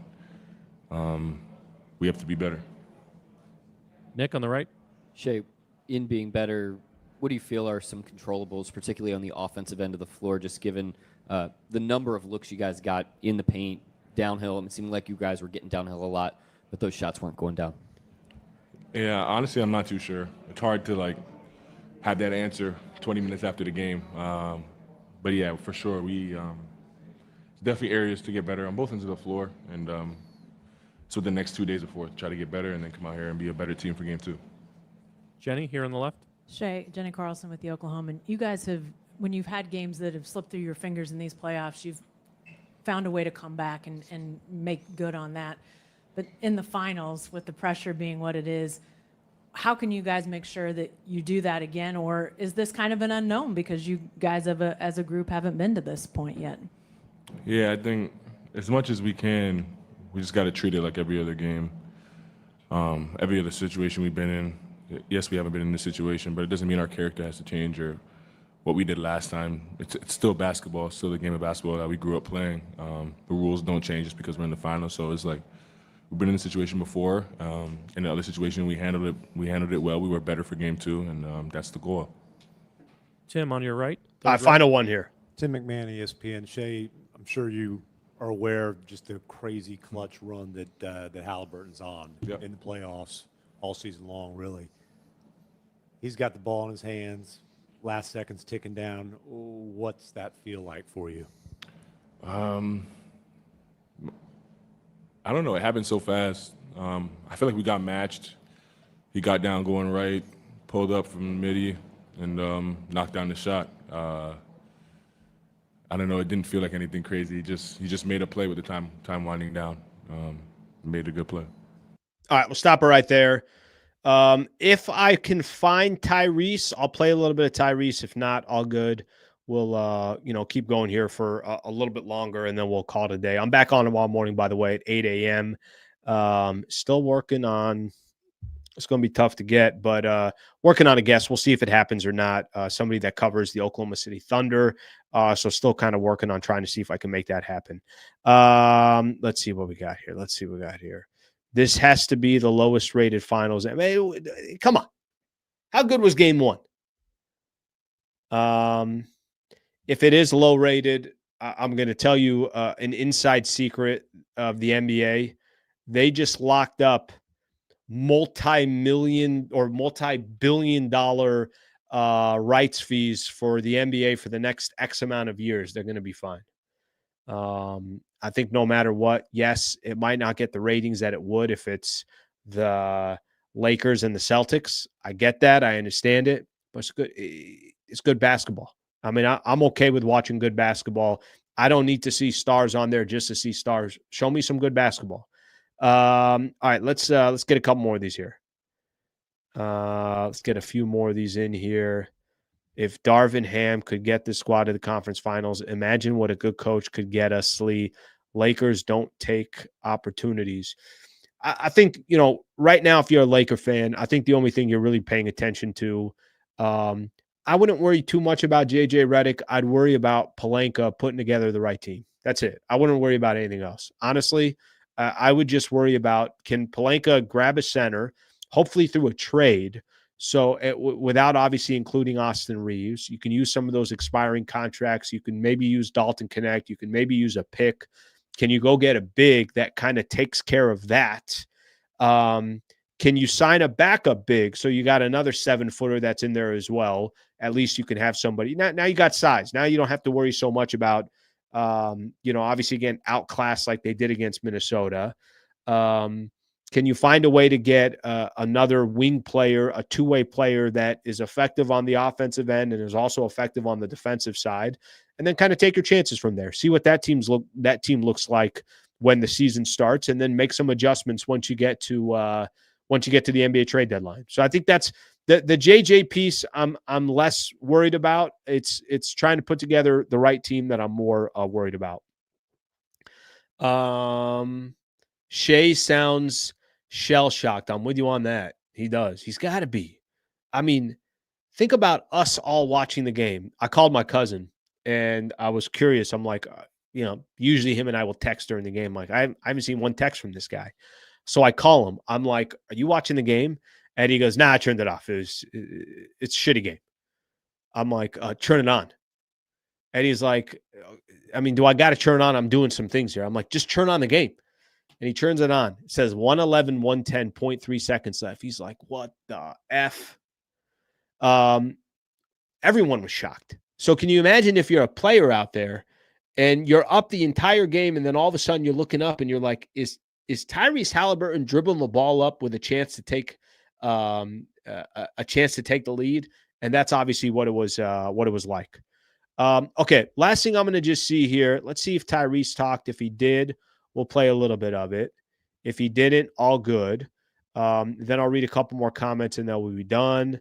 We have to be better. Nick on the right. Shai, in being better, what do you feel are some controllables, particularly on the offensive end of the floor, just given the number of looks you guys got in the paint, downhill? It seemed like you guys were getting downhill a lot, but those shots weren't going down. Yeah, honestly, I'm not too sure. It's hard to have that answer 20 minutes after the game. But yeah, for sure, we definitely areas to get better on both ends of the floor, and so the next 2 days before, try to get better and then come out here and be a better team for game 2. Jenny here on the left. Shai, Jenny Carlson with the Oklahoman. You guys have, when you've had games that have slipped through your fingers in these playoffs, you've found a way to come back and make good on that. But in the finals, with the pressure being what it is, how can you guys make sure that you do that again? Or is this kind of an unknown because you guys as a group haven't been to this point yet? Yeah, I think as much as we can, we just got to treat it like every other game. Every other situation we've been in. Yes, we haven't been in this situation, but it doesn't mean our character has to change or what we did last time. It's still basketball. It's still the game of basketball that we grew up playing. The rules don't change just because we're in the finals. So it's like we've been in this situation before. In the other situation, we handled it well. We were better for game 2, and that's the goal. Tim on your right. Final one here. Tim McMahon, ESPN. Shai, I'm sure you are aware of just the crazy clutch run that Haliburton's on in the playoffs all season long, really. He's got the ball in his hands. Last seconds ticking down. What's that feel like for you? I don't know. It happened so fast. I feel like we got matched. He got down going right, pulled up from midi, and knocked down the shot. I don't know. It didn't feel like anything crazy. He just made a play with the time winding down. Made a good play. All right, we'll stop it right there. If I can find Tyrese, I'll play a little bit of Tyrese. If not, all good. We'll, keep going here for a little bit longer, and then we'll call it a day. I'm back on tomorrow morning, by the way, at 8 a.m. Still working on – it's going to be tough to get, but working on a guest. We'll see if it happens or not. Somebody that covers the Oklahoma City Thunder. So still kind of working on trying to see if I can make that happen. Let's see what we got here. This has to be the lowest rated finals. I mean, come on. How good was game one? If it is low rated, I'm going to tell you an inside secret of the NBA. They just locked up multi-million or multi-billion dollar rights fees for the NBA for the next X amount of years. They're going to be fine. I think no matter what, yes, it might not get the ratings that it would if it's the Lakers and the Celtics. I get that. I understand it. But it's good. It's good basketball. I mean, I'm okay with watching good basketball. I don't need to see stars on there just to see stars. Show me some good basketball. All right, let's get a couple more of these here. Let's get a few more of these in here. If Darvin Ham could get the squad to the conference finals, imagine what a good coach could get us, Lee. Lakers don't take opportunities. I think, right now, if you're a Laker fan, I think the only thing you're really paying attention to, I wouldn't worry too much about JJ Redick. I'd worry about Pelinka putting together the right team. That's it. I wouldn't worry about anything else. Honestly, I would just worry about, can Pelinka grab a center, hopefully through a trade, so without obviously including Austin Reeves. You can use some of those expiring contracts. You can maybe use Dalton Connect. You can maybe use a pick. Can you go get a big that kind of takes care of that? Can you sign a backup big so you got another 7-footer that's in there as well? At least you can have somebody. Now you got size. Now you don't have to worry so much about, obviously, again, outclassed like they did against Minnesota. Can you find a way to get another wing player, a two-way player that is effective on the offensive end and is also effective on the defensive side, and then kind of take your chances from there. See what that team looks like when the season starts, and then make some adjustments once you get to the NBA trade deadline. So I think that's the JJ piece. I'm less worried about. It's trying to put together the right team that I'm more worried about. Shai sounds shell-shocked. I'm with you on that. He does. He's got to be. I mean, think about us all watching the game. I called my cousin, and I was curious. I'm like, usually him and I will text during the game. Like, I haven't seen one text from this guy. So I call him. I'm like, are you watching the game? And he goes, nah, I turned it off. It's a shitty game. I'm like, turn it on. And he's like, I mean, do I got to turn it on? I'm doing some things here. I'm like, just turn on the game. And he turns it on. It says 111, 110, 0.3 seconds left. He's like, what the F? Everyone was shocked. So can you imagine if you're a player out there and you're up the entire game, and then all of a sudden you're looking up and you're like, is Tyrese Haliburton dribbling the ball up with a chance to take the lead? And that's obviously what it was like. Okay, last thing I'm going to just see here. Let's see if Tyrese talked. If he did, we'll play a little bit of it. If he didn't, all good. Then I'll read a couple more comments and then we'll be done.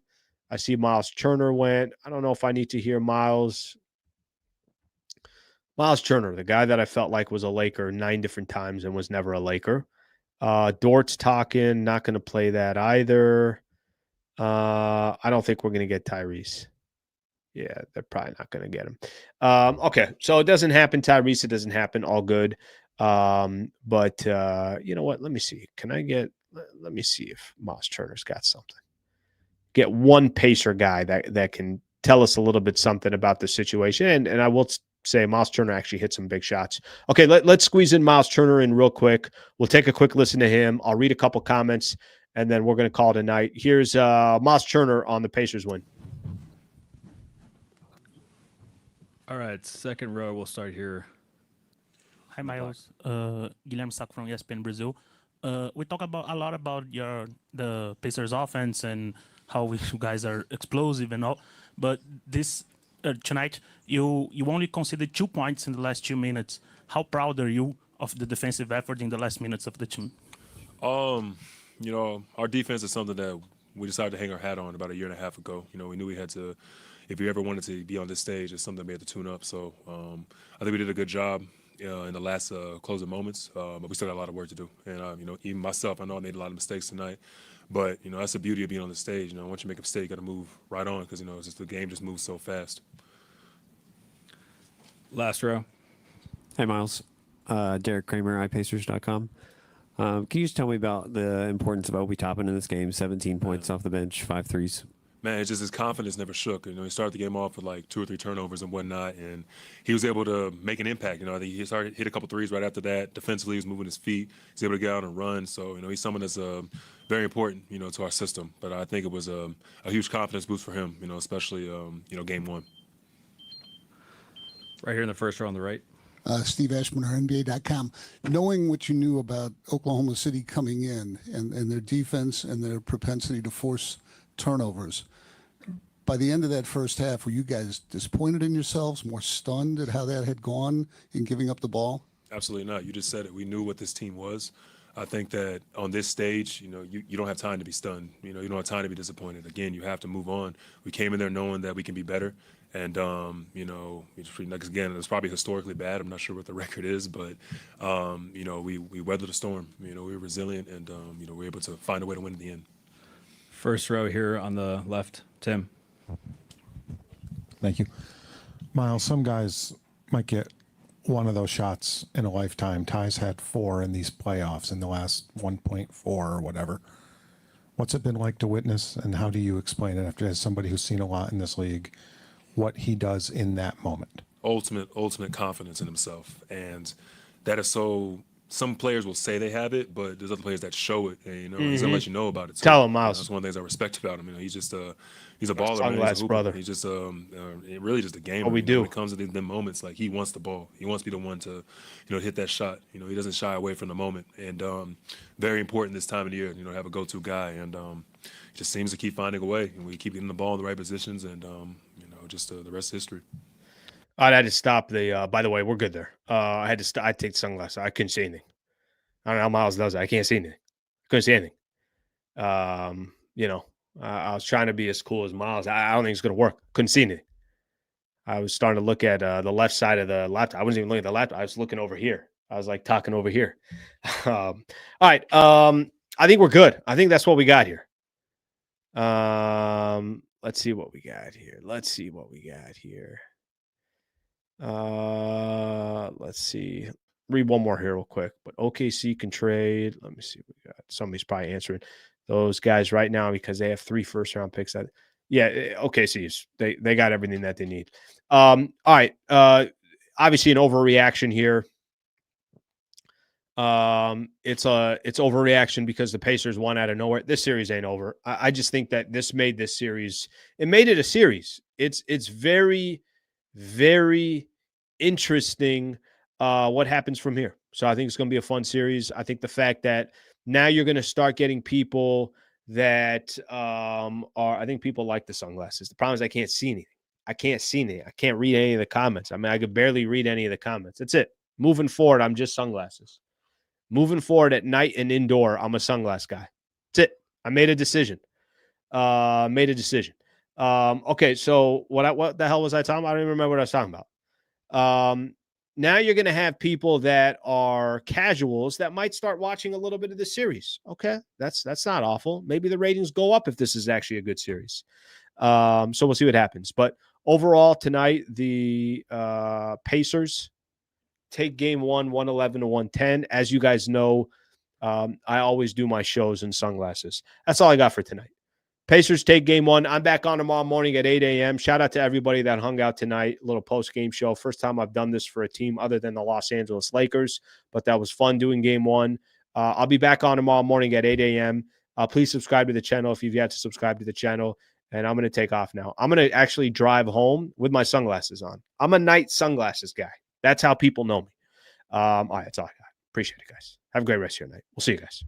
I see Miles Turner went. I don't know if I need to hear Miles Turner, the guy that I felt like was a Laker 9 different times and was never a Laker. Dort's talking, not going to play that either. I don't think we're going to get Tyrese. Yeah, they're probably not going to get him. Okay, so it doesn't happen, Tyrese. It doesn't happen. All good. But you know what? Let me see. Let me see if Miles Turner's got something. Get one Pacer guy that can tell us a little bit something about the situation. And I will say Miles Turner actually hit some big shots. Okay, let's squeeze in Miles Turner in real quick. We'll take a quick listen to him. I'll read a couple comments, and then we're going to call it a night. Here's Miles Turner on the Pacers win. All right, second row. We'll start here. Hi, Miles. Guilherme Saco from ESPN Brazil. We talk a lot about the Pacers offense and how you guys are explosive and all, but this tonight you only conceded 2 points in the last 2 minutes. How proud are you of the defensive effort in the last minutes of the team? Our defense is something that we decided to hang our hat on about a year and a half ago. We knew we had to, if we ever wanted to be on this stage, it's something we had to tune up. So I think we did a good job in the last closing moments, but we still got a lot of work to do. And, even myself, I know I made a lot of mistakes tonight. But, that's the beauty of being on the stage. Once you make a mistake, you got to move right on because, it's just the game just moves so fast. Last row. Hey, Miles. Derek Kramer, iPacers.com. Can you just tell me about the importance of Obi Toppin in this game? 17 points off the bench, 5 threes. Man, it's just his confidence never shook. You know, he started the game off with like 2 or 3 turnovers and whatnot, and he was able to make an impact. You know, I think he started hit a couple threes right after that. Defensively, he was moving his feet. He's able to get out and run. So, you know, he's someone that's very important, you know, to our system. But I think it was a huge confidence boost for him, you know, especially, you know, game one. Right here in the first row on the right. Steve Ashman, NBA.com. Knowing what you knew about Oklahoma City coming in and their defense and their propensity to force turnovers, by the end of that first half, were you guys disappointed in yourselves, more stunned at how that had gone in giving up the ball? Absolutely not. You just said it. We knew what this team was. I think that on this stage, you know, you don't have time to be stunned. You know, you don't have time to be disappointed. Again, you have to move on. We came in there knowing that we can be better. And, you know, again, it was probably historically bad. I'm not sure what the record is, but, you know, we weathered the storm. You know, we were resilient and, you know, we were able to find a way to win in the end. First row here on the left. Tim. Thank you. Miles, some guys might get one of those shots in a lifetime. Ty's had 4 in these playoffs in the last 1.4 or whatever. What's it been like to witness, and how do you explain it after, as somebody who's seen a lot in this league, what he does in that moment? Ultimate confidence in himself. And that is so, some players will say they have it, but there's other players that show it, and, you know, he's gonna let you know about it. So, Tell him, Miles. That's one of the things I respect about him. You know, he's just he's a baller, man. Sunglass He's a hooper. brother. He's just really just a gamer. What we You know, do. when it comes to them moments, like, he wants the ball. He wants to be the one to, you know, hit that shot. You know, he doesn't shy away from the moment. And very important this time of the year, you know, have a go-to guy. And he just seems to keep finding a way. And we keep getting the ball in the right positions, and you know, just the rest is history. I had to stop the. By the way, we're good there. I had to. I take the sunglasses. I couldn't see anything. I don't know how Miles does it. I can't see anything. Couldn't see anything. You know, I was trying to be as cool as Miles. I don't think it's going to work. Couldn't see anything. I was starting to look at the left side of the laptop. I wasn't even looking at the laptop. I was looking over here. I was like talking over here. All right. I think we're good. I think that's what we got here. Let's see what we got here. Let's see. Read one more here real quick. But OKC can trade. Let me see what we got. Somebody's probably answering those guys right now because they have 3 first-round picks. OKC's they got everything that they need. All right. Obviously an overreaction here. It's overreaction because the Pacers won out of nowhere. This series ain't over. I just think that this made this series. It made it a series. It's very, very interesting what happens from here. So I think it's going to be a fun series. I think the fact that now you're going to start getting people that I think people like the sunglasses. The problem is I can't see anything. I can't read any of the comments. I mean, I could barely read any of the comments. That's it. Moving forward, I'm just sunglasses. Moving forward at night and indoor, I'm a sunglass guy. That's it. I made a decision. Okay, so what the hell was I talking about? I don't even remember what I was talking about. Now you're going to have people that are casuals that might start watching a little bit of the series. Okay, that's not awful. Maybe the ratings go up if this is actually a good series. So we'll see what happens. But overall tonight, the Pacers take game 1, 111 to 110. As you guys know, I always do my shows in sunglasses. That's all I got for tonight. Pacers take game 1. I'm back on tomorrow morning at 8 a.m. Shout out to everybody that hung out tonight. A little post-game show. First time I've done this for a team other than the Los Angeles Lakers, but that was fun doing game 1. I'll be back on tomorrow morning at 8 a.m. Please subscribe to the channel if you've yet to subscribe to the channel. And I'm going to take off now. I'm going to actually drive home with my sunglasses on. I'm a night sunglasses guy. That's how people know me. All right, that's all I got. Appreciate it, guys. Have a great rest of your night. We'll see you guys.